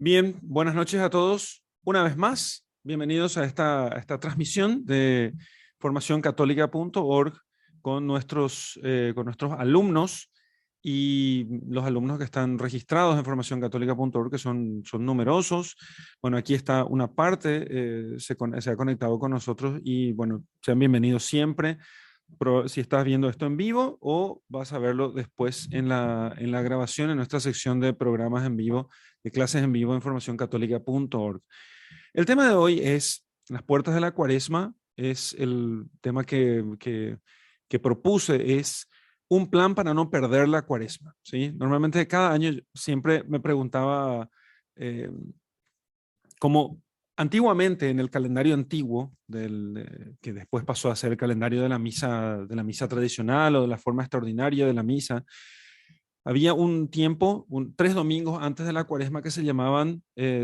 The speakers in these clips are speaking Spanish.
Bien, buenas noches a todos. Una vez más, bienvenidos a esta transmisión de formacioncatólica.org con nuestros alumnos y los alumnos que están registrados en formacioncatólica.org, que son numerosos. Bueno, aquí está una parte, se ha conectado con nosotros y bueno, sean bienvenidos siempre. Si estás viendo esto en vivo o vas a verlo después en la grabación en nuestra sección de programas en vivo, de clases en vivo en formacioncatólica.org. El tema de hoy es las puertas de la cuaresma, es el tema que propuse, es un plan para no perder la cuaresma, ¿sí? Normalmente cada año siempre me preguntaba eh, como antiguamente en el calendario antiguo, que después pasó a ser el calendario de la misa tradicional o de la forma extraordinaria de la misa, había un tiempo, 3 domingos antes de la cuaresma que se llamaban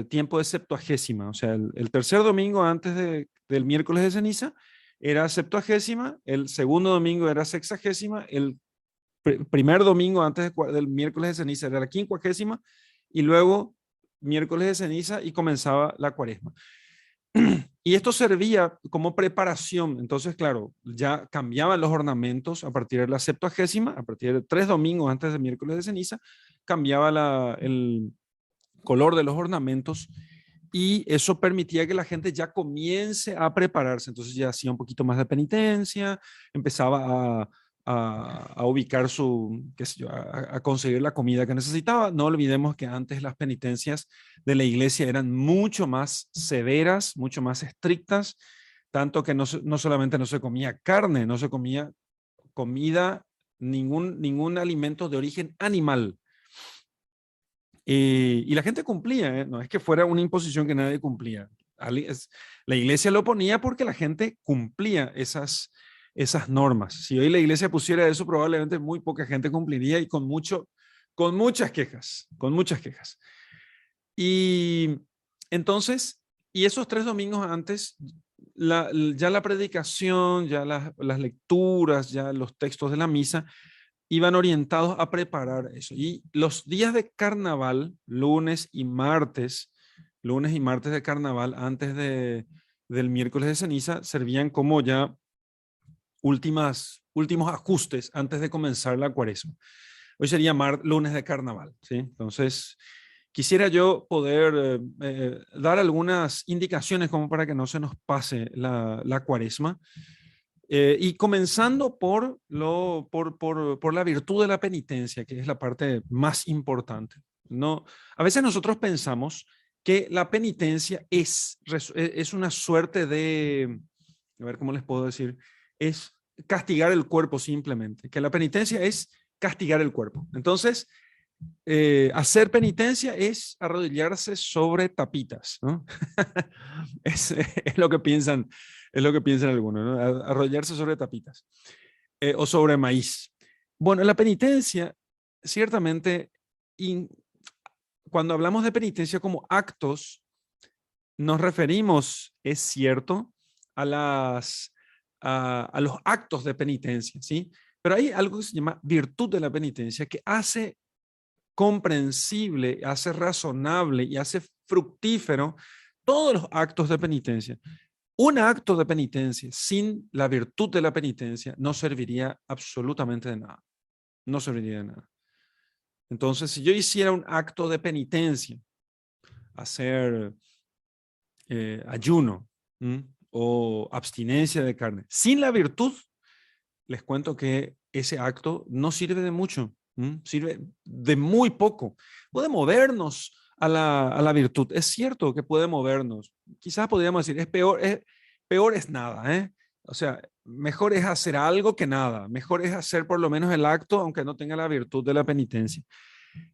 tiempo de Septuagésima, o sea, el tercer domingo antes del miércoles de ceniza era Septuagésima, el segundo domingo era Sexagésima, el primer domingo antes del miércoles de ceniza era la Quincuagésima y luego miércoles de ceniza y comenzaba la cuaresma. Y esto servía como preparación. Entonces, claro, ya cambiaban los ornamentos a partir de la Septuagésima, a partir de 3 domingos antes del miércoles de ceniza, cambiaba el color de los ornamentos y eso permitía que la gente ya comience a prepararse. Entonces ya hacía un poquito más de penitencia, empezaba a ubicar qué sé yo, a conseguir la comida que necesitaba. No olvidemos que antes las penitencias de la iglesia eran mucho más severas, mucho más estrictas, tanto que no solamente no se comía carne, no se comía comida, ningún alimento de origen animal. Y la gente cumplía, ¿eh? No es que fuera una imposición que nadie cumplía. La iglesia lo ponía porque la gente cumplía esas normas. Si hoy la iglesia pusiera eso, probablemente muy poca gente cumpliría y con muchas quejas, con muchas quejas. Y entonces, y esos 3 domingos antes, ya la predicación, ya las lecturas, ya los textos de la misa, iban orientados a preparar eso. Y los días de carnaval, lunes y martes de carnaval, antes del miércoles de ceniza, servían como ya últimos ajustes antes de comenzar la cuaresma. Hoy sería lunes de carnaval, ¿sí? Entonces, quisiera yo poder dar algunas indicaciones como para que no se nos pase la cuaresma. Y comenzando por la virtud de la penitencia, que es la parte más importante. No, a veces nosotros pensamos que la penitencia es una suerte de, a ver cómo les puedo decir, es castigar el cuerpo simplemente, que la penitencia es castigar el cuerpo. Entonces, hacer penitencia es arrodillarse sobre tapitas, ¿no? Es lo que piensan, es lo que piensan algunos, ¿no? Arrodillarse sobre tapitas o sobre maíz. Bueno, la penitencia, ciertamente, in- cuando hablamos de penitencia como actos, nos referimos, es cierto, a, a los actos de penitencia, ¿sí? Pero hay algo que se llama virtud de la penitencia que hace comprensible, hace razonable y hace fructífero todos los actos de penitencia. Un acto de penitencia sin la virtud de la penitencia no serviría absolutamente de nada. No serviría de nada. Entonces, si yo hiciera un acto de penitencia, hacer ayuno, ¿m? O abstinencia de carne, sin la virtud, les cuento que ese acto no sirve de mucho, sirve de muy poco. Puede movernos a la virtud. Es cierto que puede movernos. Quizás podríamos decir, peor es nada, ¿eh? O sea, mejor es hacer algo que nada. Mejor es hacer por lo menos el acto, aunque no tenga la virtud de la penitencia.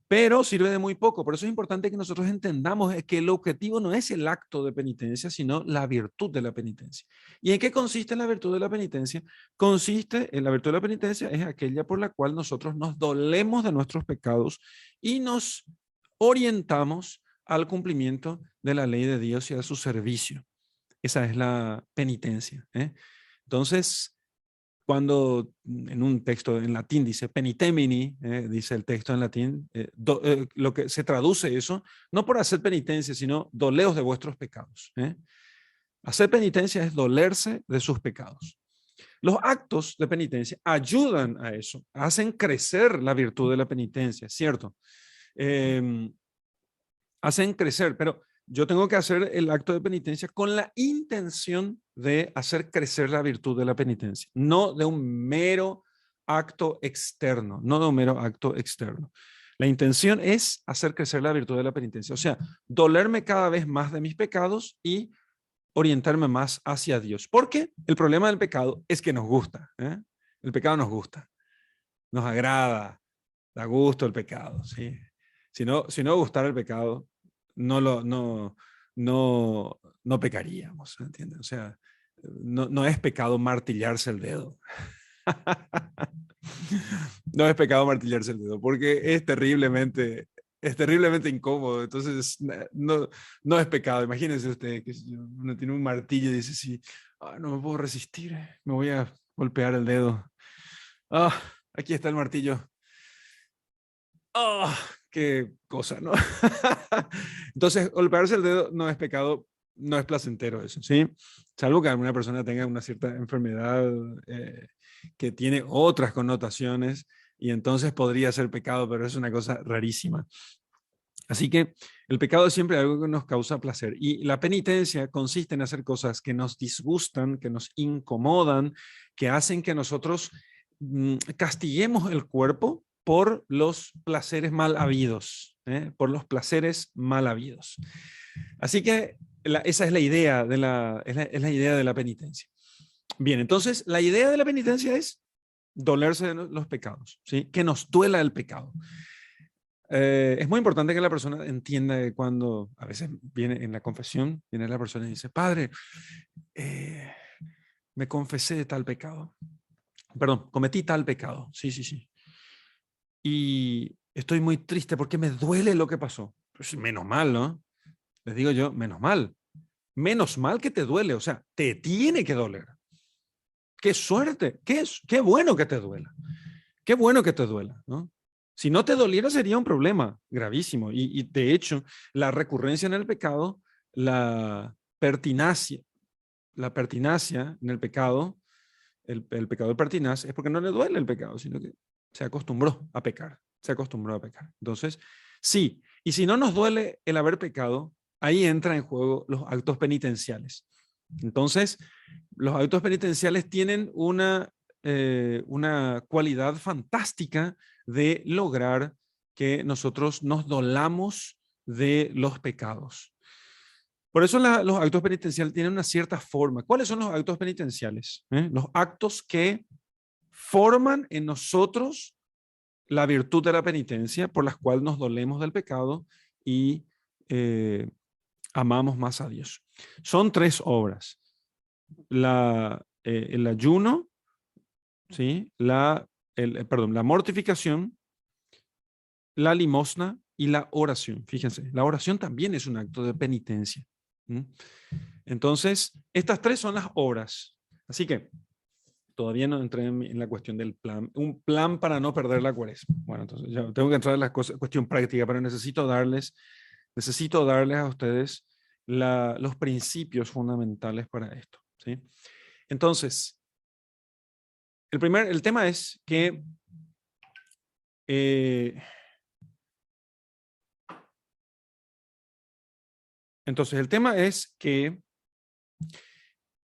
Pero sirve de muy poco. Por eso es importante que nosotros entendamos que el objetivo no es el acto de penitencia, sino la virtud de la penitencia. ¿Y en qué consiste la virtud de la penitencia? Consiste en la virtud de la penitencia es aquella por la cual nosotros nos dolemos de nuestros pecados y nos orientamos al cumplimiento de la ley de Dios y a su servicio. Esa es la penitencia, ¿eh? Entonces, cuando en un texto en latín dice penitemini, dice el texto en latín, lo que se traduce eso, no por hacer penitencia, sino doleos de vuestros pecados. Hacer penitencia es dolerse de sus pecados. Los actos de penitencia ayudan a eso, hacen crecer la virtud de la penitencia, ¿cierto? Hacen crecer, pero yo tengo que hacer el acto de penitencia con la intención de hacer crecer la virtud de la penitencia, no de un mero acto externo, no de un mero acto externo. La intención es hacer crecer la virtud de la penitencia, o sea, dolerme cada vez más de mis pecados y orientarme más hacia Dios. Porque el problema del pecado es que nos gusta. El pecado nos gusta, nos agrada, da gusto el pecado. ¿Sí? Si no gustara el pecado, no pecaríamos, ¿entiendes? O sea, no es pecado martillarse el dedo. No es pecado martillarse el dedo, porque es terriblemente incómodo. Entonces, no es pecado. Imagínense usted que uno tiene un martillo y dice, sí, no me puedo resistir, me voy a golpear el dedo. Aquí está el martillo. Qué cosa, ¿no? Entonces, golpearse el dedo no es pecado, no es placentero eso, ¿sí? Salvo que alguna persona tenga una cierta enfermedad que tiene otras connotaciones y entonces podría ser pecado, pero es una cosa rarísima. Así que el pecado es siempre algo que nos causa placer y la penitencia consiste en hacer cosas que nos disgustan, que nos incomodan, que hacen que nosotros castiguemos el cuerpo por los placeres mal habidos, por los placeres mal habidos. Así que esa es la idea de es la idea de la penitencia. Bien, entonces la idea de la penitencia es dolerse de los pecados, ¿sí? Que nos duela el pecado. Es muy importante que la persona entienda que cuando a veces viene en la confesión, viene la persona y dice, Padre, me confesé de tal pecado. Perdón, cometí tal pecado. Sí, sí, sí. Y estoy muy triste porque me duele lo que pasó. Pues menos mal, ¿no? Les digo yo, menos mal. Menos mal que te duele, o sea, te tiene que doler. Qué suerte, qué bueno que te duela. Qué bueno que te duela, ¿no? Si no te doliera sería un problema gravísimo. Y de hecho, la recurrencia en el pecado, la pertinacia en el pecado, el pecado pertinaz, es porque no le duele el pecado, sino que se acostumbró a pecar. Se acostumbró a pecar. Entonces, sí. Y si no nos duele el haber pecado, ahí entra en juego los actos penitenciales. Entonces, los actos penitenciales tienen una cualidad fantástica de lograr que nosotros nos dolamos de los pecados. Por eso los actos penitenciales tienen una cierta forma. ¿Cuáles son los actos penitenciales? Los actos que forman en nosotros la virtud de la penitencia por las cuales nos dolemos del pecado y amamos más a Dios. Son 3 obras. El ayuno, ¿sí? La mortificación, la limosna y la oración. Fíjense, la oración también es un acto de penitencia. Entonces, estas 3 son las obras. Así que todavía no entré en la cuestión del plan. Un plan para no perder la cuaresma. Bueno, entonces ya tengo que entrar en la cuestión práctica, pero necesito darles a ustedes los principios fundamentales para esto, ¿sí? Entonces, el tema es que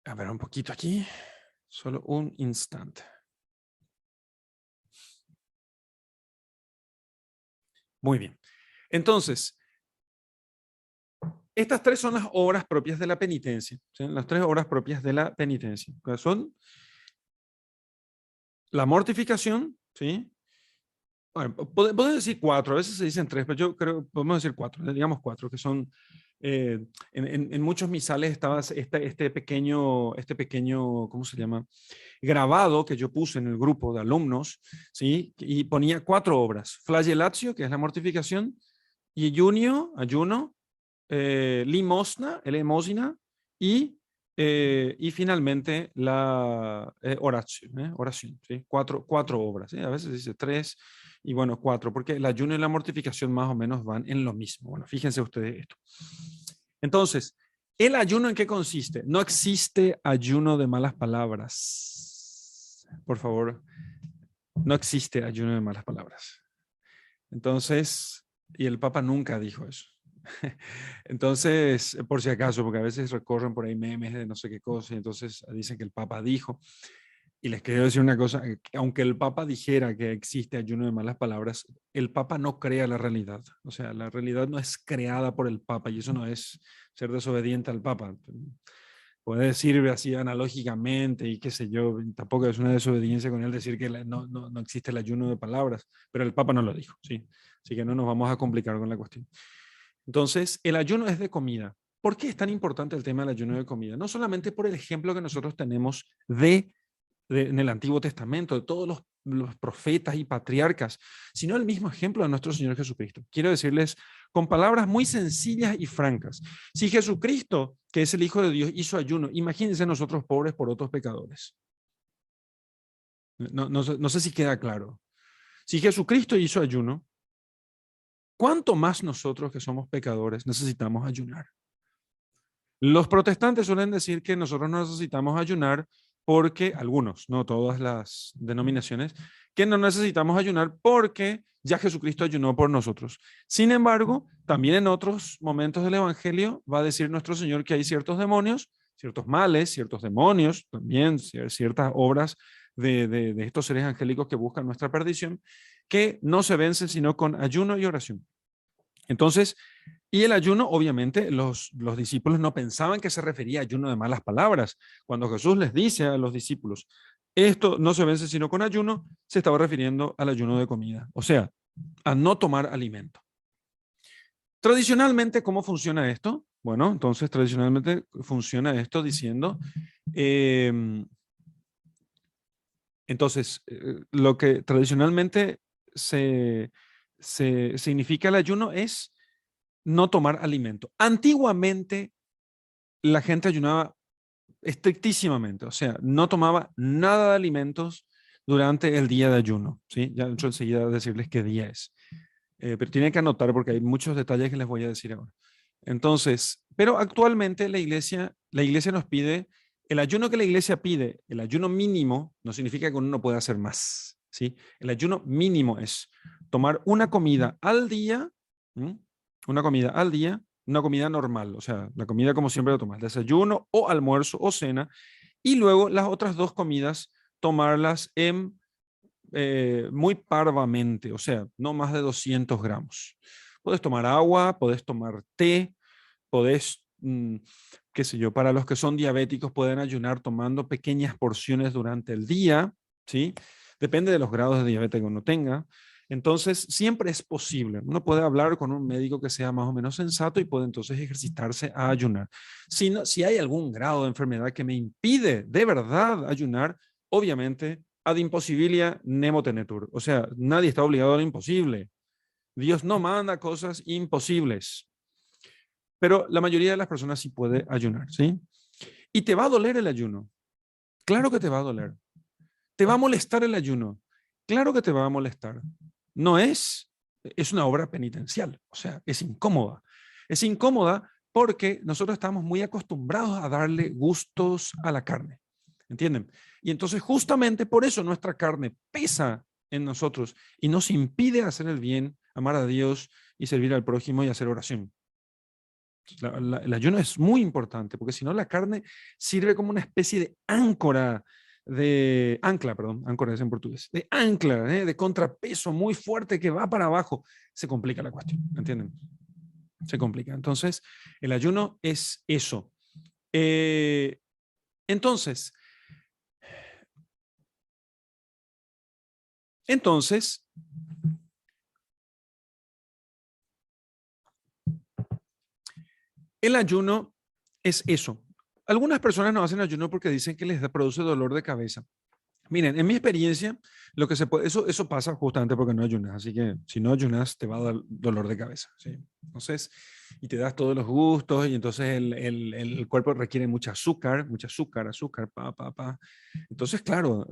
a ver un poquito aquí, solo un instante. Muy bien. Entonces, estas 3 son las obras propias de la penitencia, ¿sí? Las 3 obras propias de la penitencia. Son la mortificación, ¿sí? Bueno, podemos decir 4, a veces se dicen 3, pero yo creo, podemos decir 4, digamos 4, que son, en muchos misales estaba este pequeño, ¿cómo se llama? Grabado que yo puse en el grupo de alumnos, ¿sí? Y ponía 4 obras. Flagellatio, que es la mortificación, y ayuno, limosna, elemosina, y Y finalmente la oración, oración, ¿sí? Cuatro obras, ¿sí? A veces dice tres y bueno, cuatro, porque el ayuno y la mortificación más o menos van en lo mismo. Bueno, fíjense ustedes esto. Entonces, ¿el ayuno en qué consiste? No existe ayuno de malas palabras. Por favor, no existe ayuno de malas palabras. Entonces, y el Papa nunca dijo eso. Entonces, por si acaso, porque a veces recorren por ahí memes de no sé qué cosa, y entonces dicen que el Papa dijo. Y les quiero decir una cosa, que aunque el Papa dijera que existe ayuno de malas palabras, el Papa no crea la realidad. O sea, la realidad no es creada por el Papa y eso no es ser desobediente al Papa. Puede decir así analógicamente y qué sé yo, tampoco es una desobediencia con él decir que no existe el ayuno de palabras, pero el Papa no lo dijo, ¿sí? Así que no nos vamos a complicar con la cuestión. Entonces, el ayuno es de comida. ¿Por qué es tan importante el tema del ayuno de comida? No solamente por el ejemplo que nosotros tenemos en el Antiguo Testamento, de todos los profetas y patriarcas, sino el mismo ejemplo de nuestro Señor Jesucristo. Quiero decirles con palabras muy sencillas y francas, si Jesucristo, que es el Hijo de Dios, hizo ayuno, imagínense nosotros pobres por otros pecadores. No sé si queda claro. Si Jesucristo hizo ayuno, ¿cuánto más nosotros que somos pecadores necesitamos ayunar? Los protestantes suelen decir que nosotros no necesitamos ayunar porque, algunos, no todas las denominaciones, que no necesitamos ayunar porque ya Jesucristo ayunó por nosotros. Sin embargo, también en otros momentos del Evangelio va a decir nuestro Señor que hay ciertos demonios, ciertos males, ciertos demonios, también ciertas obras de estos seres angélicos que buscan nuestra perdición, que no se vencen sino con ayuno y oración. Entonces, y el ayuno, obviamente, los discípulos no pensaban que se refería a ayuno de malas palabras. Cuando Jesús les dice a los discípulos, esto no se vence sino con ayuno, se estaba refiriendo al ayuno de comida, o sea, a no tomar alimento. Tradicionalmente, ¿cómo funciona esto? Bueno, entonces tradicionalmente funciona esto diciendo, eh, entonces, lo que tradicionalmente se significa el ayuno es no tomar alimento. Antiguamente la gente ayunaba estrictísimamente, o sea, no tomaba nada de alimentos durante el día de ayuno, ¿sí? Ya entro enseguida a decirles qué día es. Pero tienen que anotar porque hay muchos detalles que les voy a decir ahora. Entonces, pero actualmente la iglesia nos pide, el ayuno que la iglesia pide, el ayuno mínimo, no significa que uno no pueda hacer más, ¿sí? El ayuno mínimo es tomar una comida al día, ¿m? Una comida al día, una comida normal, o sea, la comida como siempre lo tomas, desayuno o almuerzo o cena, y luego las otras dos comidas tomarlas en muy parvamente, o sea, no más de 200 gramos. Puedes tomar agua, puedes tomar té, podés, qué sé yo, para los que son diabéticos pueden ayunar tomando pequeñas porciones durante el día, ¿sí? Depende de los grados de diabetes que uno tenga. Entonces, siempre es posible. Uno puede hablar con un médico que sea más o menos sensato y puede entonces ejercitarse a ayunar. Si hay algún grado de enfermedad que me impide de verdad ayunar, obviamente, ad impossibilia nemo tenetur. O sea, nadie está obligado a lo imposible. Dios no manda cosas imposibles. Pero la mayoría de las personas sí puede ayunar, ¿sí? Y te va a doler el ayuno. Claro que te va a doler. ¿Te va a molestar el ayuno? Claro que te va a molestar. No es una obra penitencial, o sea, es incómoda. Es incómoda porque nosotros estamos muy acostumbrados a darle gustos a la carne, ¿entienden? Y entonces justamente por eso nuestra carne pesa en nosotros y nos impide hacer el bien, amar a Dios y servir al prójimo y hacer oración. El ayuno es muy importante porque si no la carne sirve como una especie de áncora, de ancla, perdón, áncora es en portugués, de ancla, de contrapeso muy fuerte que va para abajo. Se complica la cuestión, ¿entienden? Se complica. Entonces, el ayuno es eso. Eh, entonces, entonces, el ayuno es eso. Algunas personas no hacen ayuno porque dicen que les produce dolor de cabeza. Miren, en mi experiencia, lo que se puede, eso pasa justamente porque no ayunas, así que si no ayunas te va a dar dolor de cabeza, ¿sí? Entonces, y te das todos los gustos y entonces el cuerpo requiere mucha azúcar, azúcar, pa. Entonces, claro,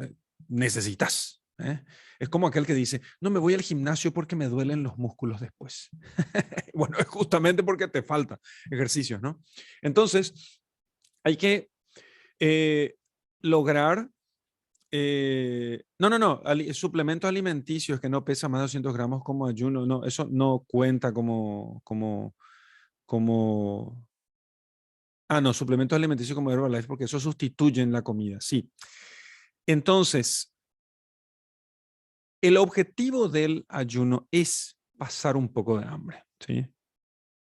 necesitas. ¿Eh? Es como aquel que dice, no me voy al gimnasio porque me duelen los músculos después. Bueno, es justamente porque te falta ejercicios, ¿no? Entonces, hay que eh, lograr no. Suplementos alimenticios que no pesan más de 200 gramos como ayuno, no, eso no cuenta como, no, suplementos alimenticios como Herbalife, porque eso sustituyen la comida, sí. Entonces, el objetivo del ayuno es pasar un poco de hambre, ¿sí?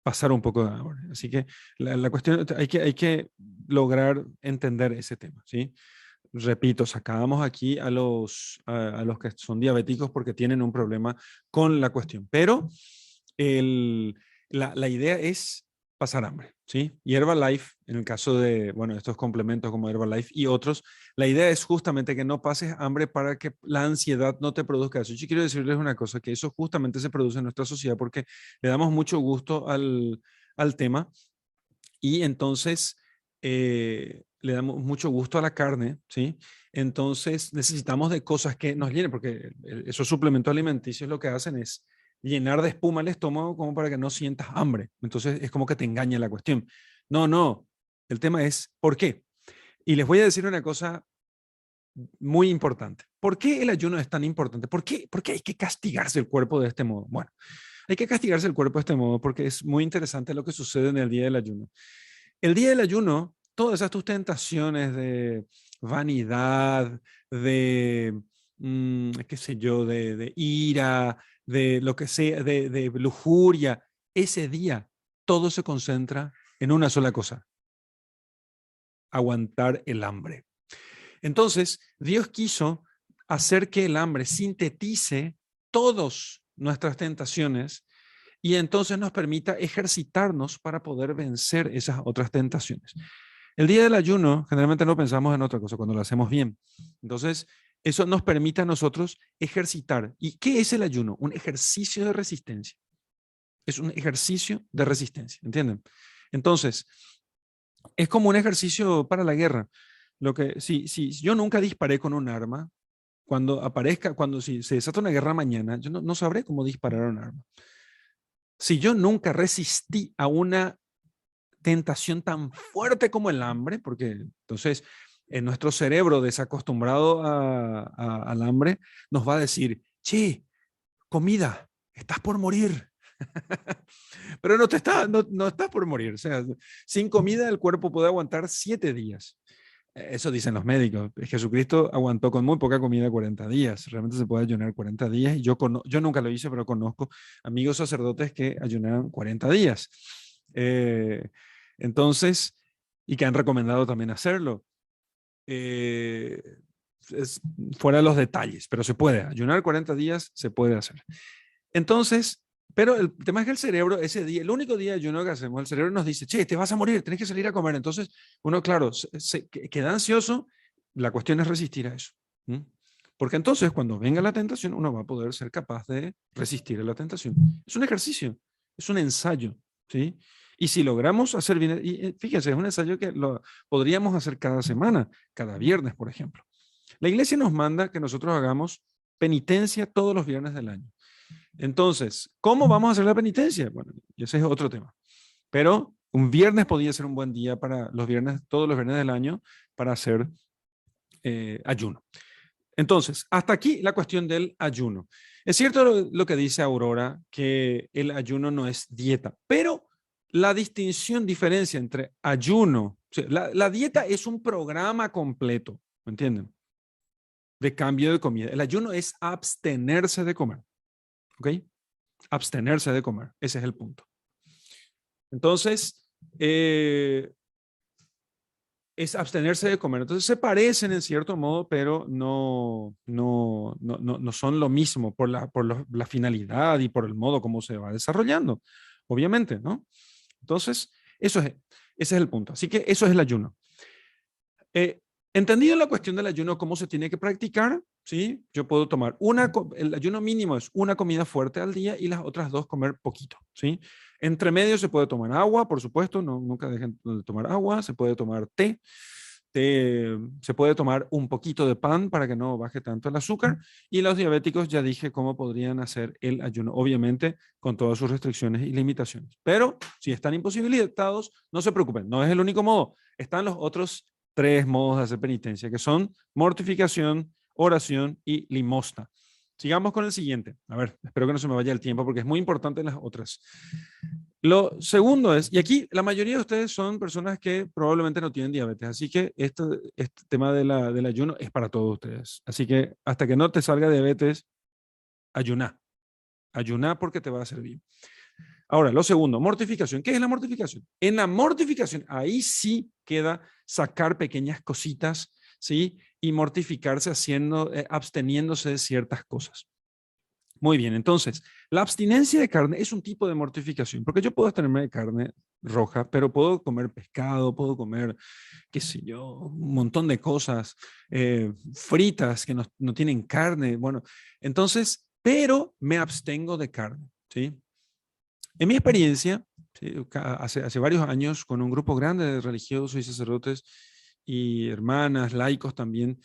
Pasar un poco de hambre. Así que la cuestión, hay que lograr entender ese tema, ¿sí? Repito, sacábamos aquí a los que son diabéticos porque tienen un problema con la cuestión, pero el, la idea es pasar hambre, ¿sí? Y Herbalife, en el caso de, bueno, estos complementos como Herbalife y otros, la idea es justamente que no pases hambre para que la ansiedad no te produzca eso. Yo quiero decirles una cosa, que eso justamente se produce en nuestra sociedad porque le damos mucho gusto al tema y entonces le damos mucho gusto a la carne, ¿sí? Entonces necesitamos de cosas que nos llenen, porque esos suplementos alimenticios lo que hacen es llenar de espuma el estómago como para que no sientas hambre. Entonces es como que te engaña la cuestión. No, el tema es ¿por qué? Y les voy a decir una cosa muy importante. ¿Por qué el ayuno es tan importante? ¿Por qué hay que castigarse el cuerpo de este modo? Bueno, hay que castigarse el cuerpo de este modo porque es muy interesante lo que sucede en el día del ayuno. El día del ayuno, todas esas tus tentaciones de vanidad, de, qué sé yo, de ira, de lo que sea, de lujuria, ese día todo se concentra en una sola cosa, aguantar el hambre. Entonces, Dios quiso hacer que el hambre sintetice todas nuestras tentaciones y entonces nos permita ejercitarnos para poder vencer esas otras tentaciones. El día del ayuno, generalmente no pensamos en otra cosa cuando lo hacemos bien. Entonces, eso nos permite a nosotros ejercitar. ¿Y qué es el ayuno? Un ejercicio de resistencia. Es un ejercicio de resistencia, ¿entienden? Entonces, es como un ejercicio para la guerra. Si yo nunca disparé con un arma, si se desata una guerra mañana, yo no sabré cómo disparar un arma. Si yo nunca resistí a una tentación tan fuerte como el hambre, porque entonces en nuestro cerebro desacostumbrado al hambre nos va a decir, che, comida, estás por morir. Pero no estás por morir. O sea, sin comida el cuerpo puede aguantar 7 días. Eso dicen los médicos. Jesucristo aguantó con muy poca comida 40 días. Realmente se puede ayunar 40 días. Y yo nunca lo hice, pero conozco amigos sacerdotes que ayunaron 40 días. Eh, entonces, y que han recomendado también hacerlo. Eh, es fuera de los detalles, pero se puede. Ayunar 40 días se puede hacer. Entonces, pero el tema es que el cerebro, ese día, el único día de ayuno que hacemos, el cerebro nos dice, che, te vas a morir, tenés que salir a comer. Entonces, uno, claro, queda ansioso. La cuestión es resistir a eso. ¿Mm? Porque entonces, cuando venga la tentación, uno va a poder ser capaz de resistir a la tentación. Es un ejercicio, es un ensayo, ¿sí? Y si logramos hacer bien, y fíjense, es un ensayo que lo podríamos hacer cada semana, cada viernes, por ejemplo. La iglesia nos manda que nosotros hagamos penitencia todos los viernes del año. Entonces, ¿cómo vamos a hacer la penitencia? Bueno, ese es otro tema. Pero un viernes podría ser un buen día para los viernes, todos los viernes del año, para hacer ayuno. Entonces, hasta aquí la cuestión del ayuno. Es cierto lo que dice Aurora, que el ayuno no es dieta, pero la diferencia entre ayuno, o sea, la dieta es un programa completo, ¿me entienden? De cambio de comida. El ayuno es abstenerse de comer, ¿ok? Abstenerse de comer, ese es el punto. Entonces, es abstenerse de comer. Entonces se parecen en cierto modo, pero no son lo mismo por la finalidad y por el modo como se va desarrollando, obviamente, ¿no? Entonces, ese es el punto. Así que eso es el ayuno. Eh, Entendido la cuestión del ayuno, cómo se tiene que practicar, ¿sí? Yo puedo tomar el ayuno mínimo es una comida fuerte al día y las otras dos comer poquito, ¿sí? Entre medio se puede tomar agua, por supuesto, no, nunca dejen de tomar agua, se puede tomar té, se puede tomar un poquito de pan para que no baje tanto el azúcar, y los diabéticos ya dije cómo podrían hacer el ayuno, obviamente con todas sus restricciones y limitaciones. Pero si están imposibilitados, no se preocupen, no es el único modo, están los otros 3 modos de hacer penitencia, que son mortificación, oración y limosna. Sigamos con el siguiente. A ver, espero que no se me vaya el tiempo porque es muy importante en las otras. Lo segundo es, y aquí la mayoría de ustedes son personas que probablemente no tienen diabetes, así que este tema del ayuno es para todos ustedes. Así que hasta que no te salga diabetes, ayuná. Ayuná porque te va a hacer bien. Ahora, lo segundo, mortificación. ¿Qué es la mortificación? En la mortificación, ahí sí queda sacar pequeñas cositas, ¿sí? Y mortificarse absteniéndose de ciertas cosas. Muy bien, entonces, la abstinencia de carne es un tipo de mortificación, porque yo puedo abstenerme de carne roja, pero puedo comer pescado, puedo comer, qué sé yo, un montón de cosas fritas que no tienen carne. Bueno, entonces, pero me abstengo de carne, ¿sí? En mi experiencia, ¿sí? Hace varios años, con un grupo grande de religiosos y sacerdotes y hermanas, laicos también,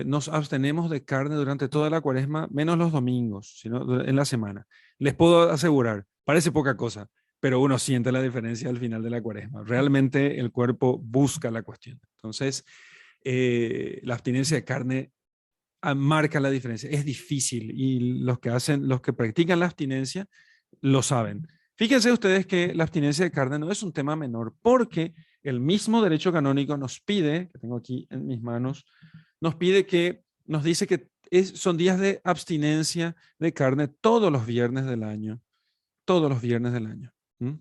nos abstenemos de carne durante toda la cuaresma, menos los domingos, sino en la semana. Les puedo asegurar, parece poca cosa, pero uno siente la diferencia al final de la cuaresma. Realmente el cuerpo busca la cuestión. Entonces, la abstinencia de carne marca la diferencia. Es difícil y los que practican la abstinencia lo saben. Fíjense ustedes que la abstinencia de carne no es un tema menor porque el mismo derecho canónico nos pide, que tengo aquí en mis manos, nos dice que son días de abstinencia de carne todos los viernes del año. Todos los viernes del año. ¿Mm?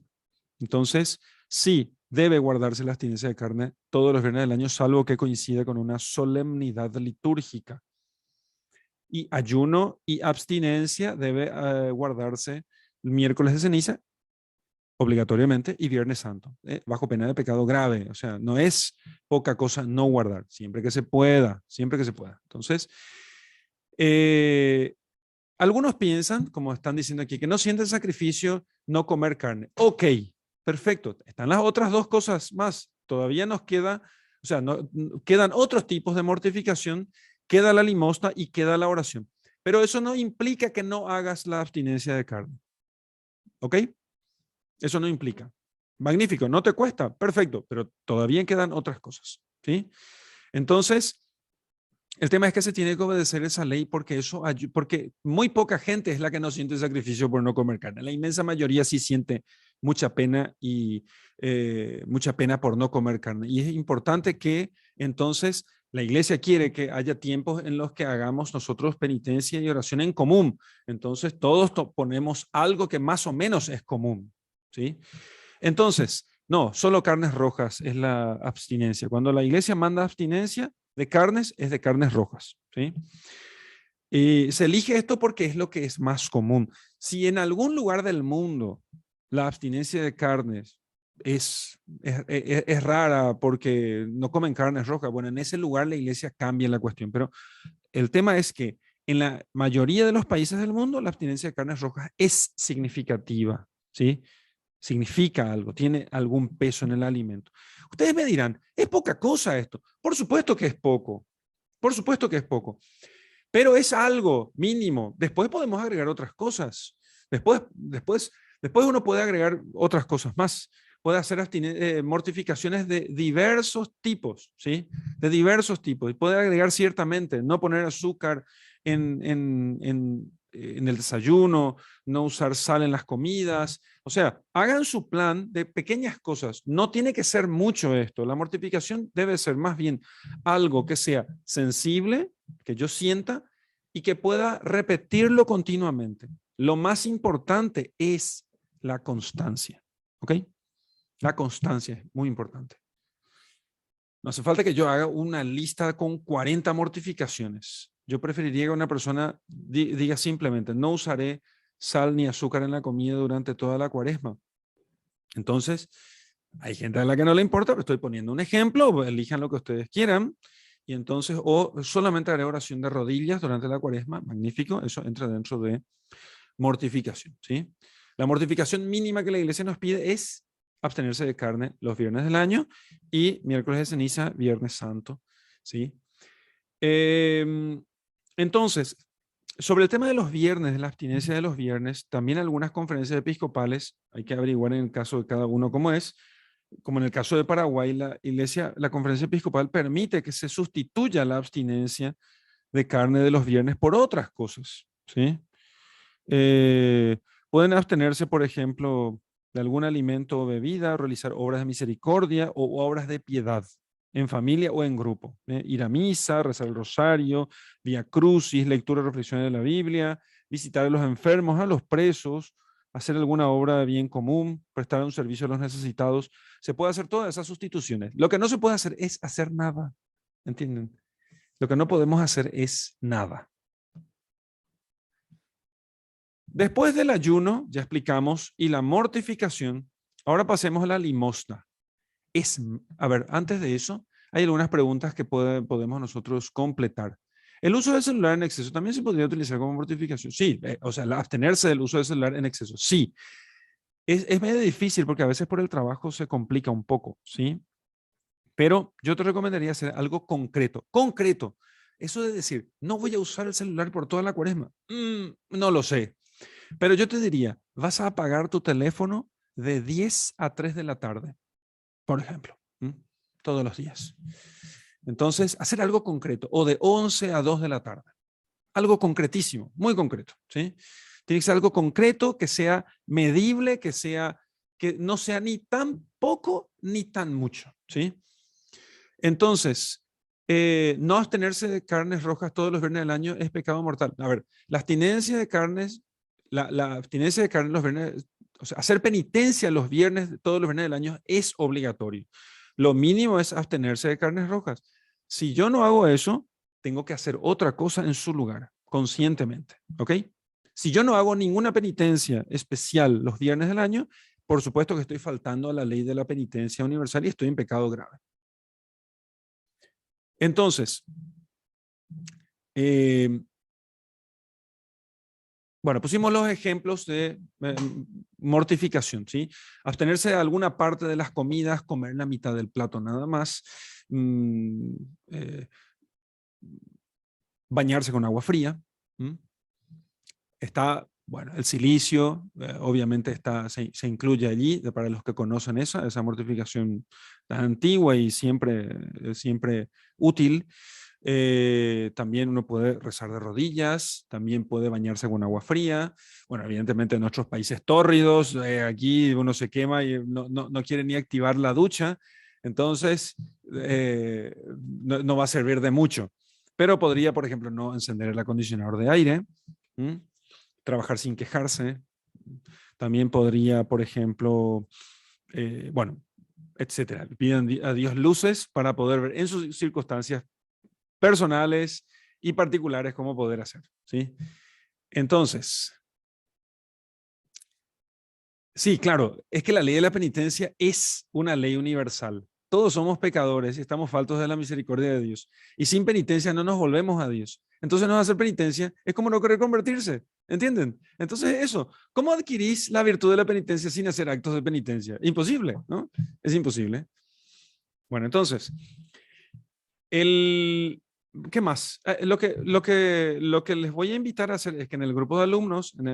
Entonces, sí, debe guardarse la abstinencia de carne todos los viernes del año, salvo que coincida con una solemnidad litúrgica. Y ayuno y abstinencia debe guardarse miércoles de ceniza, obligatoriamente, y Viernes Santo, bajo pena de pecado grave. O sea, no es poca cosa no guardar, siempre que se pueda, siempre que se pueda. Entonces, algunos piensan, como están diciendo aquí, que no sienten sacrificio no comer carne. Ok, perfecto. Están las otras dos cosas más. Todavía nos queda, o sea, quedan otros tipos de mortificación, queda la limosna y queda la oración. Pero eso no implica que no hagas la abstinencia de carne. ¿Ok? Eso no implica. Magnífico, no te cuesta, perfecto, pero todavía quedan otras cosas, ¿sí? Entonces, el tema es que se tiene que obedecer esa ley porque muy poca gente es la que no siente sacrificio por no comer carne. La inmensa mayoría sí siente mucha pena y mucha pena por no comer carne. Y es importante que entonces la iglesia quiere que haya tiempos en los que hagamos nosotros penitencia y oración en común. Entonces todos ponemos algo que más o menos es común, ¿sí? Entonces, no, solo carnes rojas es la abstinencia. Cuando la iglesia manda abstinencia de carnes, es de carnes rojas, ¿sí? Y se elige esto porque es lo que es más común. Si en algún lugar del mundo la abstinencia de carnes es rara porque no comen carnes rojas, bueno, en ese lugar la iglesia cambia la cuestión, pero el tema es que en la mayoría de los países del mundo la abstinencia de carnes rojas es significativa, ¿sí? Significa algo, tiene algún peso en el alimento. Ustedes me dirán, ¿es poca cosa esto? Por supuesto que es poco, por supuesto que es poco, pero es algo mínimo. Después podemos agregar otras cosas. Después uno puede agregar otras cosas más. Puede hacer mortificaciones de diversos tipos, ¿sí? De diversos tipos. Y puede agregar ciertamente, no poner azúcar en el desayuno, no usar sal en las comidas. O sea, hagan su plan de pequeñas cosas. No tiene que ser mucho esto. La mortificación debe ser más bien algo que sea sensible, que yo sienta y que pueda repetirlo continuamente. Lo más importante es la constancia. ¿Ok? La constancia es muy importante. No hace falta que yo haga una lista con 40 mortificaciones. Yo preferiría que una persona diga simplemente, no usaré sal ni azúcar en la comida durante toda la cuaresma. Entonces, hay gente a la que no le importa, pero estoy poniendo un ejemplo, elijan lo que ustedes quieran Y entonces, o solamente haré oración de rodillas durante la cuaresma, magnífico, eso entra dentro de mortificación, ¿sí? La mortificación mínima que la iglesia nos pide es abstenerse de carne los viernes del año y miércoles de ceniza, viernes santo, ¿sí? Entonces, sobre el tema de los viernes, de la abstinencia de los viernes, también algunas conferencias episcopales, hay que averiguar en el caso de cada uno cómo es, como en el caso de Paraguay, la conferencia episcopal permite que se sustituya la abstinencia de carne de los viernes por otras cosas, ¿sí? Pueden abstenerse, por ejemplo, de algún alimento o bebida, realizar obras de misericordia o obras de piedad en familia o en grupo. Ir a misa, rezar el rosario, vía crucis, lectura y reflexión de la Biblia, visitar a los enfermos, a los presos, hacer alguna obra de bien común, prestar un servicio a los necesitados. Se puede hacer todas esas sustituciones. Lo que no se puede hacer es hacer nada. ¿Entienden? Lo que no podemos hacer es nada. Después del ayuno, ya explicamos, y la mortificación, ahora pasemos a la limosna. A ver, antes de eso, hay algunas preguntas que podemos nosotros completar. ¿El uso del celular en exceso también se podría utilizar como mortificación? Sí, o sea, abstenerse del uso del celular en exceso. Sí, es medio difícil porque a veces por el trabajo se complica un poco, ¿sí? Pero yo te recomendaría hacer algo concreto. Concreto. Eso de decir, no voy a usar el celular por toda la cuaresma. No lo sé. Pero yo te diría, vas a apagar tu teléfono de 10 a 3 de la tarde, por ejemplo, todos los días. Entonces, hacer algo concreto, o de 11 a 2 de la tarde. Algo concretísimo, muy concreto, ¿sí? Tiene que ser algo concreto, que sea medible, que no sea ni tan poco ni tan mucho, ¿sí? Entonces, no abstenerse de carnes rojas todos los viernes del año es pecado mortal. A ver, la abstinencia de carnes, la abstinencia de carnes los viernes, o sea, hacer penitencia los viernes, todos los viernes del año es obligatorio. Lo mínimo es abstenerse de carnes rojas. Si yo no hago eso, tengo que hacer otra cosa en su lugar, conscientemente, ¿ok? Si yo no hago ninguna penitencia especial los viernes del año, por supuesto que estoy faltando a la ley de la penitencia universal y estoy en pecado grave. Entonces, bueno, pusimos los ejemplos de mortificación, ¿sí? Abstenerse de alguna parte de las comidas, comer la mitad del plato nada más, bañarse con agua fría. Está, bueno, el silicio, obviamente se incluye allí, para los que conocen esa mortificación tan antigua y siempre útil. También uno puede rezar de rodillas, también puede bañarse con agua fría. Bueno, evidentemente en otros países tórridos, aquí uno se quema y no quiere ni activar la ducha, entonces no va a servir de mucho. Pero podría, por ejemplo, no encender el acondicionador de aire, trabajar sin quejarse. También podría, por ejemplo, bueno, etcétera. Piden a Dios luces para poder ver en sus circunstancias personales y particulares cómo poder hacer, ¿sí? Entonces, sí, claro, es que la ley de la penitencia es una ley universal. Todos somos pecadores y estamos faltos de la misericordia de Dios. Y sin penitencia no nos volvemos a Dios. Entonces no hacer penitencia es como no querer convertirse, ¿entienden? Entonces eso, ¿cómo adquirís la virtud de la penitencia sin hacer actos de penitencia? Imposible, ¿no? Es imposible. Bueno, entonces, ¿qué más? Lo que les voy a invitar a hacer es que en el grupo de alumnos, en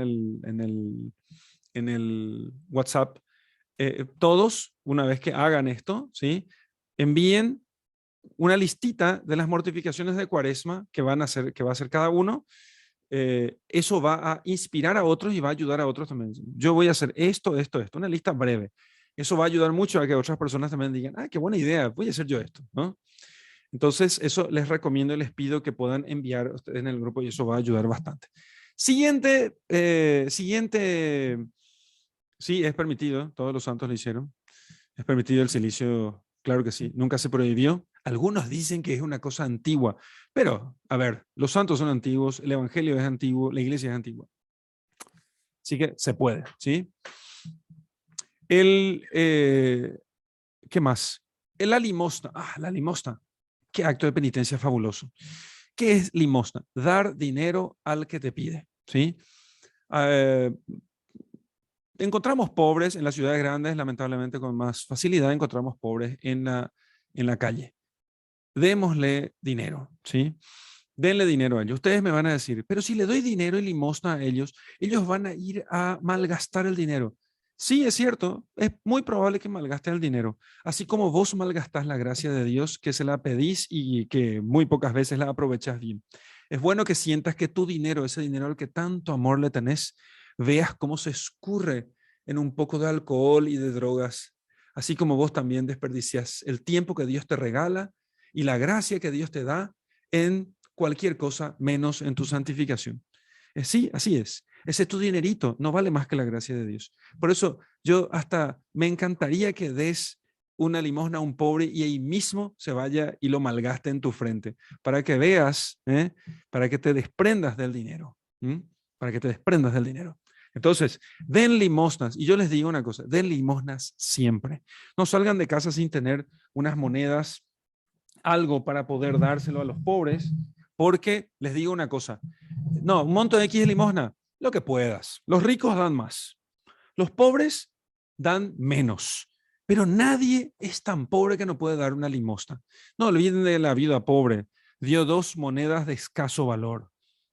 el WhatsApp, todos, una vez que hagan esto, ¿sí? Envíen una listita de las mortificaciones de Cuaresma que va a hacer cada uno. Eso va a inspirar a otros y va a ayudar a otros también. Yo voy a hacer esto, una lista breve. Eso va a ayudar mucho a que otras personas también digan, qué buena idea, voy a hacer yo esto, ¿no? Entonces, eso les recomiendo y les pido que puedan enviar ustedes en el grupo y eso va a ayudar bastante. Siguiente, sí, es permitido, todos los santos lo hicieron. Es permitido el silicio, claro que sí, nunca se prohibió. Algunos dicen que es una cosa antigua, pero, a ver, los santos son antiguos, el evangelio es antiguo, la iglesia es antigua. Así que se puede, ¿sí? ¿Qué más? La limosna. La limosna. qué acto de penitencia fabuloso. ¿Qué es limosna? Dar dinero al que te pide, ¿sí? Eh, Encontramos pobres en las ciudades grandes, lamentablemente con más facilidad encontramos pobres en la calle. Démosle dinero, ¿sí? Denle dinero a ellos. Ustedes me van a decir, pero si le doy dinero y limosna a ellos van a ir a malgastar el dinero. Sí, es cierto, es muy probable que malgasten el dinero, así como vos malgastás la gracia de Dios que se la pedís y que muy pocas veces la aprovechas bien. Es bueno que sientas que tu dinero, ese dinero al que tanto amor le tenés, veas cómo se escurre en un poco de alcohol y de drogas, así como vos también desperdicias el tiempo que Dios te regala y la gracia que Dios te da en cualquier cosa menos en tu santificación. Sí, así es. Ese tu dinerito no vale más que la gracia de Dios. Por eso yo hasta me encantaría que des una limosna a un pobre y ahí mismo se vaya y lo malgaste en tu frente, para que veas, para que te desprendas del dinero, para que te desprendas del dinero. Entonces, den limosnas. Y yo les digo una cosa, den limosnas siempre. No salgan de casa sin tener unas monedas, algo para poder dárselo a los pobres, porque les digo una cosa, no, un monto de X de limosna, lo que puedas. Los ricos dan más, los pobres dan menos, pero nadie es tan pobre que no puede dar una limosna. No olviden de la viuda pobre, dio 2 monedas de escaso valor,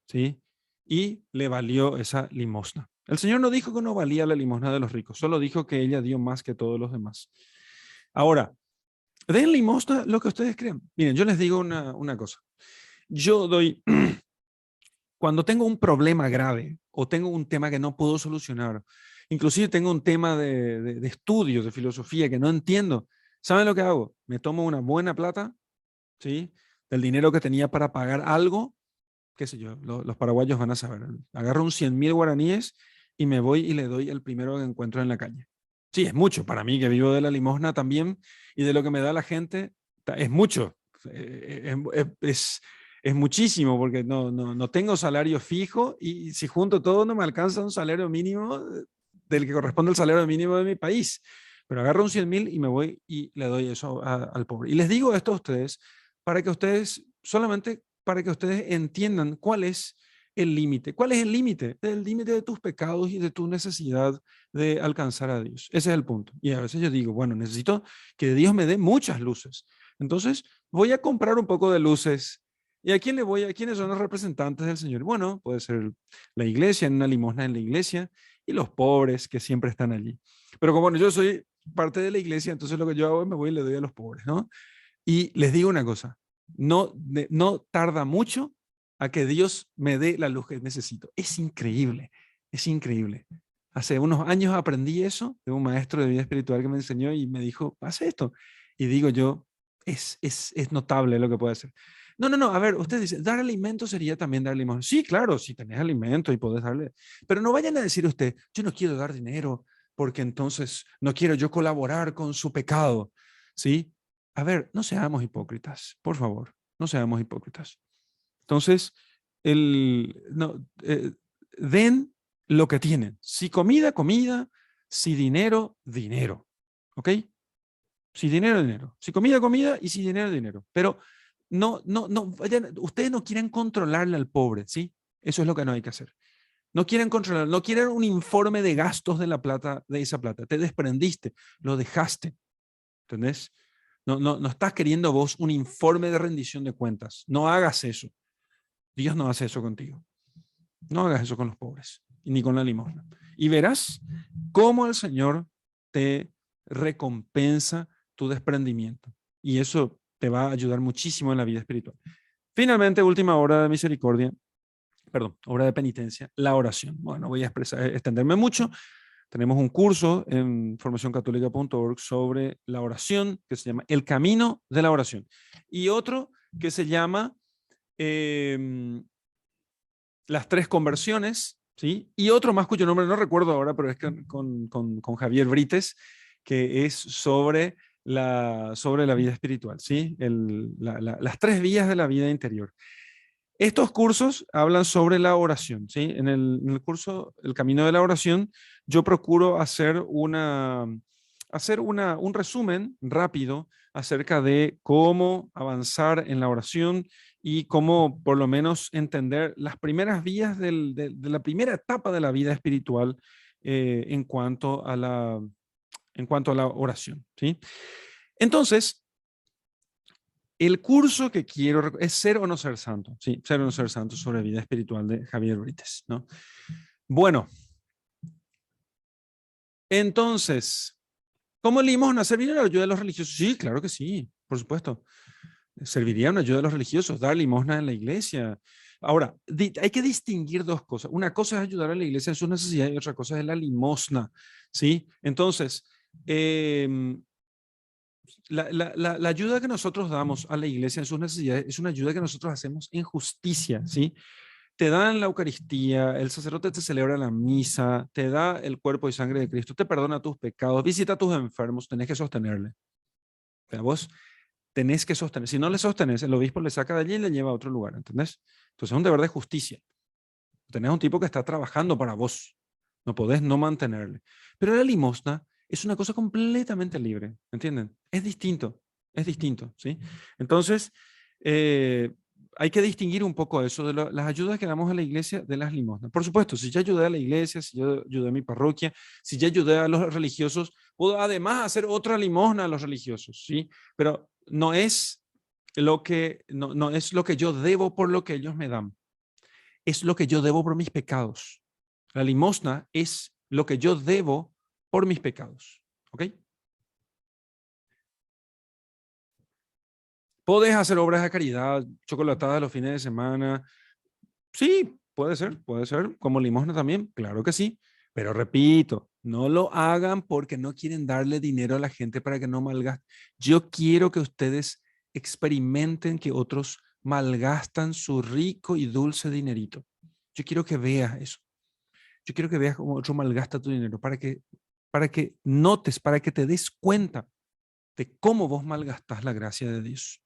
¿sí? Y le valió esa limosna. El Señor no dijo que no valía la limosna de los ricos, solo dijo que ella dio más que todos los demás. Ahora, den limosna lo que ustedes crean. Miren, yo les digo una cosa. Yo doy, cuando tengo un problema grave o tengo un tema que no puedo solucionar, inclusive tengo un tema de estudios, de filosofía que no entiendo, ¿saben lo que hago? Me tomo una buena plata, ¿sí? Del dinero que tenía para pagar algo, qué sé yo, los paraguayos van a saber. Agarro un 100.000 guaraníes y me voy y le doy el primero que encuentro en la calle. Sí, es mucho para mí que vivo de la limosna también y de lo que me da la gente, es mucho. Es muchísimo porque no tengo salario fijo y si junto todo no me alcanza un salario mínimo del que corresponde al salario mínimo de mi país. Pero agarro un 100.000 y me voy y le doy eso al pobre. Y les digo esto a ustedes para que ustedes, solamente para que ustedes entiendan cuál es el límite. ¿Cuál es el límite? El límite de tus pecados y de tu necesidad de alcanzar a Dios. Ese es el punto. Y a veces yo digo, bueno, necesito que Dios me dé muchas luces. Entonces, voy a comprar un poco de luces. ¿Y a quién le voy? ¿A quiénes son los representantes del Señor? Bueno, puede ser la iglesia, en una limosna en la iglesia, y los pobres que siempre están allí. Pero como yo soy parte de la iglesia, entonces lo que yo hago es me voy y le doy a los pobres, ¿no? Y les digo una cosa, no tarda mucho a que Dios me dé la luz que necesito. Es increíble, es increíble. Hace unos años aprendí eso de un maestro de vida espiritual que me enseñó y me dijo, haz esto. Y digo yo, es notable lo que puede hacer. No, a ver, usted dice, dar alimento sería también dar limosna. Sí, claro, si tenés alimento y podés darle, pero no vayan a decir usted, yo no quiero dar dinero porque entonces no quiero yo colaborar con su pecado, ¿sí? A ver, no seamos hipócritas, por favor, no seamos hipócritas. Entonces, no, den lo que tienen. Si comida, comida. Si dinero, dinero. ¿Ok? Si dinero, dinero. Si comida, comida. Y si dinero, dinero. Pero no, ustedes no quieren controlarle al pobre, ¿sí? Eso es lo que no hay que hacer. No quieren controlar, no quieren un informe de gastos de la plata, de esa plata. Te desprendiste, lo dejaste. ¿Entendés? No estás queriendo vos un informe de rendición de cuentas. No hagas eso. Dios no hace eso contigo. No hagas eso con los pobres, ni con la limosna. Y verás cómo el Señor te recompensa tu desprendimiento. Y eso te va a ayudar muchísimo en la vida espiritual. Finalmente, última hora de misericordia, perdón, hora de penitencia, la oración. Bueno, voy a extenderme mucho. Tenemos un curso en formacioncatólica.org sobre la oración que se llama El Camino de la Oración. Y otro que se llama Las 3 conversiones, ¿sí? Y otro más cuyo nombre no recuerdo ahora, pero es con Javier Brites, que es sobre sobre la vida espiritual, ¿sí? Las 3 vías de la vida interior. Estos cursos hablan sobre la oración, ¿sí? En el curso El Camino de la Oración, yo procuro hacer un resumen rápido acerca de cómo avanzar en la oración y cómo por lo menos entender las primeras vías de la primera etapa de la vida espiritual en cuanto a la oración, ¿sí? Entonces, el curso que quiero es Ser o no ser santo, ¿sí? Ser o no ser santo sobre vida espiritual de Javier Brites, ¿no? Bueno, entonces, ¿cómo limosna? ¿Serviría la ayuda de los religiosos? Sí, claro que sí, por supuesto. Serviría una ayuda a los religiosos, dar limosna en la iglesia. Ahora, hay que distinguir dos cosas. Una cosa es ayudar a la iglesia en sus necesidades y otra cosa es la limosna, ¿sí? Entonces, la ayuda que nosotros damos a la iglesia en sus necesidades es una ayuda que nosotros hacemos en justicia, ¿sí? Te dan la Eucaristía, el sacerdote te celebra la misa, te da el cuerpo y sangre de Cristo, te perdona tus pecados, visita a tus enfermos, tenés que sostenerle. O sea, vos tenés que sostener. Si no le sostenés, el obispo le saca de allí y le lleva a otro lugar, ¿entendés? Entonces es un deber de justicia. Tenés un tipo que está trabajando para vos. No podés no mantenerle. Pero la limosna es una cosa completamente libre, ¿entienden? Es distinto, ¿sí? Entonces, hay que distinguir un poco eso de las ayudas que damos a la iglesia de las limosnas. Por supuesto, si ya ayudé a la iglesia, si yo ayudé a mi parroquia, si ya ayudé a los religiosos, puedo además hacer otra limosna a los religiosos, ¿sí? Pero no es no es lo que yo debo por lo que ellos me dan. Es lo que yo debo por mis pecados. La limosna es lo que yo debo por mis pecados. ¿Ok? Podés hacer obras de caridad, chocolatadas los fines de semana. Sí, puede ser. Como limosna también, claro que sí. Pero repito, no lo hagan porque no quieren darle dinero a la gente para que no malgasten. Yo quiero que ustedes experimenten que otros malgastan su rico y dulce dinerito. Yo quiero que veas eso. Yo quiero que veas cómo otro malgasta tu dinero para que notes, para que te des cuenta de cómo vos malgastas la gracia de Dios.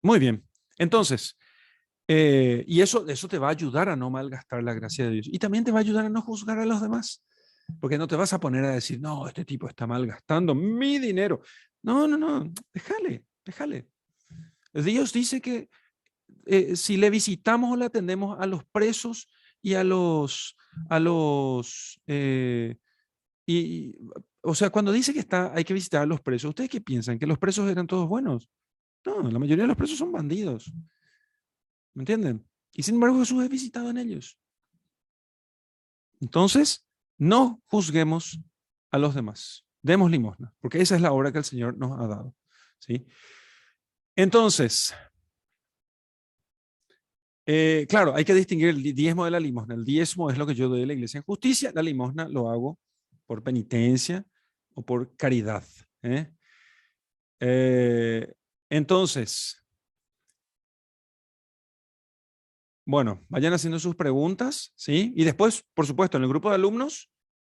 Muy bien. Entonces, y eso te va a ayudar a no malgastar la gracia de Dios. Y también te va a ayudar a no juzgar a los demás. Porque no te vas a poner a decir, no, este tipo está malgastando mi dinero. No, no, no, déjale. Dios dice que si le visitamos o le atendemos a los presos y a los, o sea, cuando dice que hay que visitar a los presos, ¿ustedes qué piensan? ¿Que los presos eran todos buenos? No, la mayoría de los presos son bandidos. ¿Me entienden? Y sin embargo Jesús es visitado en ellos. Entonces, no juzguemos a los demás. Demos limosna, porque esa es la obra que el Señor nos ha dado. ¿Sí? Entonces, claro, hay que distinguir el diezmo de la limosna. El diezmo es lo que yo doy a la iglesia en justicia. La limosna lo hago por penitencia o por caridad. ¿Eh? Entonces, bueno, vayan haciendo sus preguntas, ¿sí? Y después, por supuesto, en el grupo de alumnos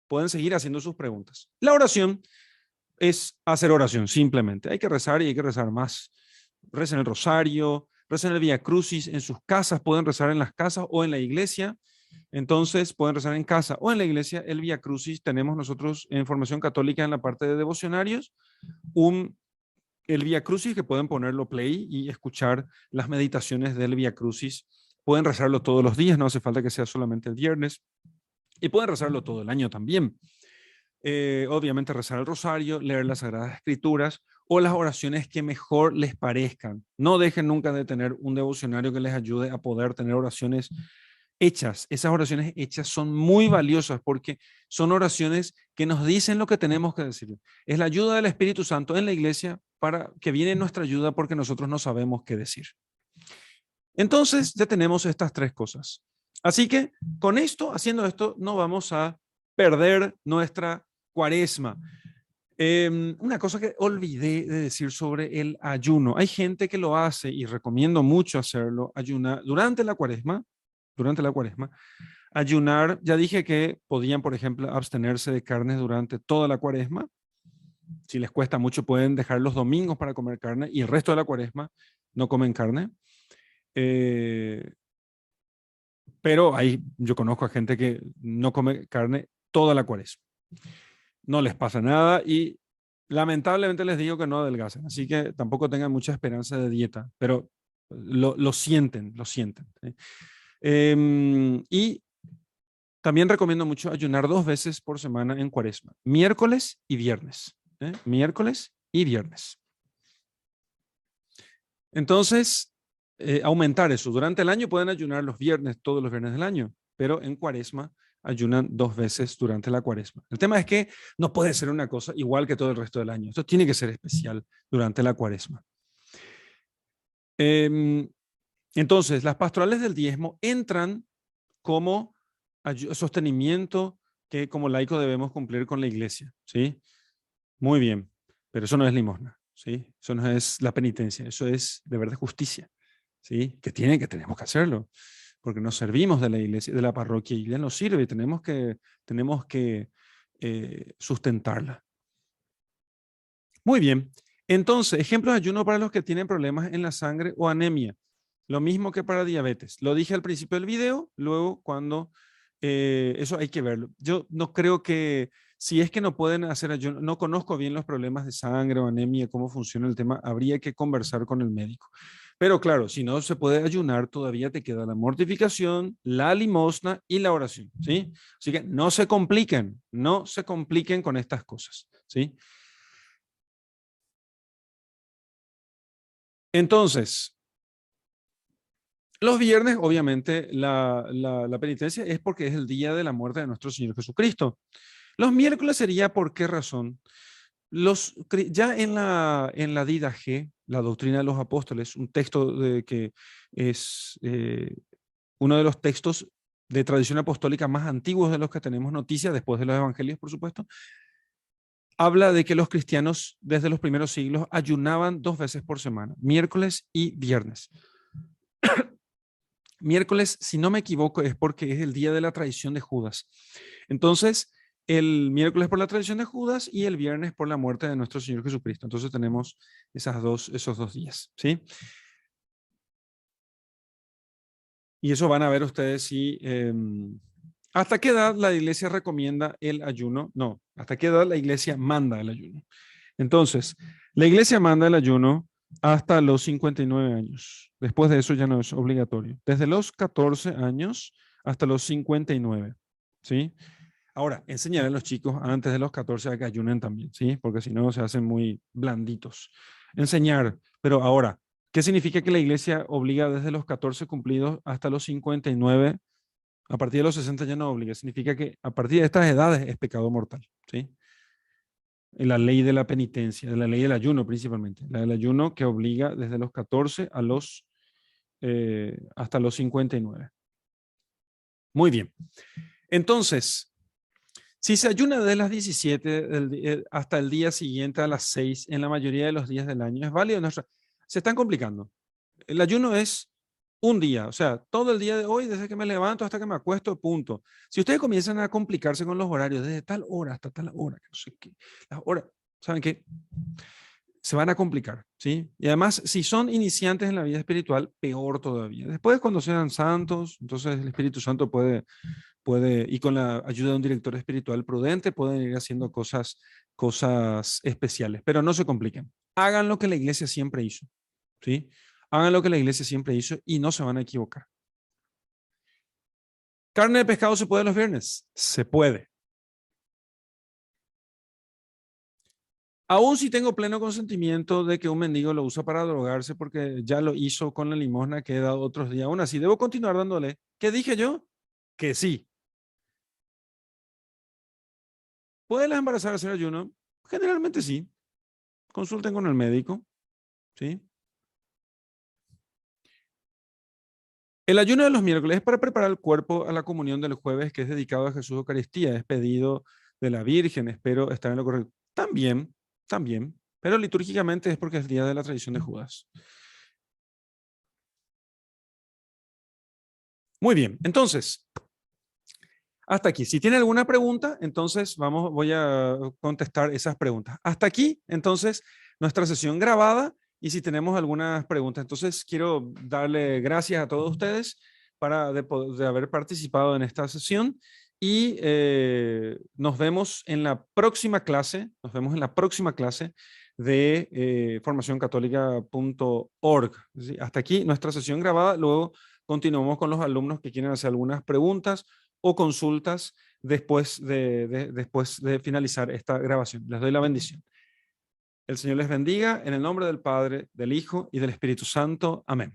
pueden seguir haciendo sus preguntas. La oración es hacer oración, simplemente. Hay que rezar y hay que rezar más. Recen el rosario, recen el Vía Crucis en sus casas, pueden rezar en las casas o en la iglesia. Entonces, pueden rezar en casa o en la iglesia el Vía Crucis. Tenemos nosotros en Formación Católica en la parte de devocionarios el Vía Crucis que pueden ponerlo play y escuchar las meditaciones del Vía Crucis. Pueden rezarlo todos los días, no hace falta que sea solamente el viernes. Y pueden rezarlo todo el año también. Obviamente rezar el rosario, leer las Sagradas Escrituras o las oraciones que mejor les parezcan. No dejen nunca de tener un devocionario que les ayude a poder tener oraciones hechas. Esas oraciones hechas son muy valiosas porque son oraciones que nos dicen lo que tenemos que decir. Es la ayuda del Espíritu Santo en la iglesia para que viene nuestra ayuda porque nosotros no sabemos qué decir. Entonces ya tenemos estas tres cosas. Así que con esto, haciendo esto, no vamos a perder nuestra cuaresma. Una cosa que olvidé de decir sobre el ayuno. Hay gente que lo hace y recomiendo mucho hacerlo, ayunar durante la cuaresma. Durante la cuaresma. Ayunar, ya dije que podían, por ejemplo, abstenerse de carnes durante toda la cuaresma. Si les cuesta mucho, pueden dejar los domingos para comer carne y el resto de la cuaresma no comen carne. Eh, pero yo conozco a gente que no come carne toda la cuaresma. No les pasa nada y Lamentablemente les digo que no adelgacen, así que tampoco tengan mucha esperanza de dieta, pero lo sienten, lo sienten. ¿Sí? Y también recomiendo mucho ayunar 2 veces por semana en Cuaresma, miércoles y viernes. Miércoles y viernes. Entonces, aumentar eso. Durante el año pueden ayunar los viernes, todos los viernes del año, pero en Cuaresma ayunan 2 veces durante la Cuaresma. El tema es que no puede ser una cosa igual que todo el resto del año. Esto tiene que ser especial durante la Cuaresma. Entonces, las pastorales del diezmo entran como sostenimiento que como laico debemos cumplir con la iglesia, ¿sí? Muy bien, pero eso no es limosna, ¿sí? Eso no es la penitencia, eso es deber de justicia, ¿sí? Que tenemos que hacerlo, porque nos servimos de la iglesia, de la parroquia, y ya nos sirve, tenemos que sustentarla. Muy bien, entonces, ejemplos de ayuno para los que tienen problemas en la sangre o anemia. Lo mismo que para diabetes. Lo dije al principio del video, luego cuando eso hay que verlo. Yo no creo que, si es que no pueden hacer ayuno, no conozco bien los problemas de sangre o anemia, cómo funciona el tema, habría que conversar con el médico. Pero claro, si no se puede ayunar, todavía te queda la mortificación, la limosna y la oración, ¿sí? Así que no se compliquen con estas cosas, ¿sí? Entonces, los viernes, obviamente, la penitencia es porque es el día de la muerte de nuestro Señor Jesucristo. Los miércoles sería por qué razón. Ya en la Didache, la doctrina de los apóstoles, un texto que es uno de los textos de tradición apostólica más antiguos de los que tenemos noticia, después de los evangelios, por supuesto, habla de que los cristianos desde los primeros siglos ayunaban 2 veces por semana, miércoles y viernes. Miércoles, si no me equivoco, es porque es el día de la traición de Judas. Entonces, el miércoles por la traición de Judas y el viernes por la muerte de nuestro Señor Jesucristo. Entonces tenemos esos dos días, ¿sí? Y eso van a ver ustedes si... ¿hasta qué edad la iglesia recomienda el ayuno? No, ¿hasta qué edad la iglesia manda el ayuno? Entonces, la iglesia manda el ayuno hasta los 59 años. Después de eso ya no es obligatorio. Desde los 14 años hasta los 59, ¿sí? Ahora, enseñar a los chicos antes de los 14 a que ayunen también, ¿sí? Porque si no se hacen muy blanditos. Enseñar, pero ahora, ¿qué significa que la iglesia obliga desde los 14 cumplidos hasta los 59? A partir de los 60 ya no obliga. Significa que a partir de estas edades es pecado mortal, ¿sí? En la ley de la penitencia, de la ley del ayuno principalmente. La del ayuno que obliga desde los 14 hasta los 59. Muy bien. Entonces, si se ayuna de las 17 hasta el día siguiente a las 6 en la mayoría de los días del año, ¿es válido? Se están complicando. El ayuno es un día, o sea, todo el día de hoy, desde que me levanto hasta que me acuesto, punto. Si ustedes comienzan a complicarse con los horarios, desde tal hora hasta tal hora, no sé qué, las horas, ¿saben qué? Se van a complicar, ¿sí? Y además, si son iniciantes en la vida espiritual, peor todavía. Después, cuando sean santos, entonces el Espíritu Santo y con la ayuda de un director espiritual prudente, pueden ir haciendo cosas especiales, pero no se compliquen. Hagan lo que la iglesia siempre hizo, ¿sí? Hagan lo que la iglesia siempre hizo y no se van a equivocar. ¿Carne de pescado se puede los viernes? Se puede. Aún si tengo pleno consentimiento de que un mendigo lo usa para drogarse porque ya lo hizo con la limosna que he dado otros días, aún así debo continuar dándole. ¿Qué dije yo? Que sí. ¿Pueden las embarazadas hacer ayuno? Generalmente sí. Consulten con el médico, ¿sí? El ayuno de los miércoles es para preparar el cuerpo a la comunión del jueves, que es dedicado a Jesús Eucaristía, es pedido de la Virgen, espero estar en lo correcto. También, pero litúrgicamente es porque es el día de la tradición de Judas. Muy bien, entonces, hasta aquí. Si tiene alguna pregunta, entonces voy a contestar esas preguntas. Hasta aquí, entonces, nuestra sesión grabada. Y si tenemos algunas preguntas, entonces quiero darle gracias a todos ustedes de haber participado en esta sesión Y nos vemos en la próxima clase. Nos vemos en la próxima clase de formacioncatólica.org. ¿Sí? Hasta aquí nuestra sesión grabada. Luego continuamos con los alumnos que quieren hacer algunas preguntas o consultas después de finalizar esta grabación. Les doy la bendición. El Señor les bendiga en el nombre del Padre, del Hijo y del Espíritu Santo. Amén.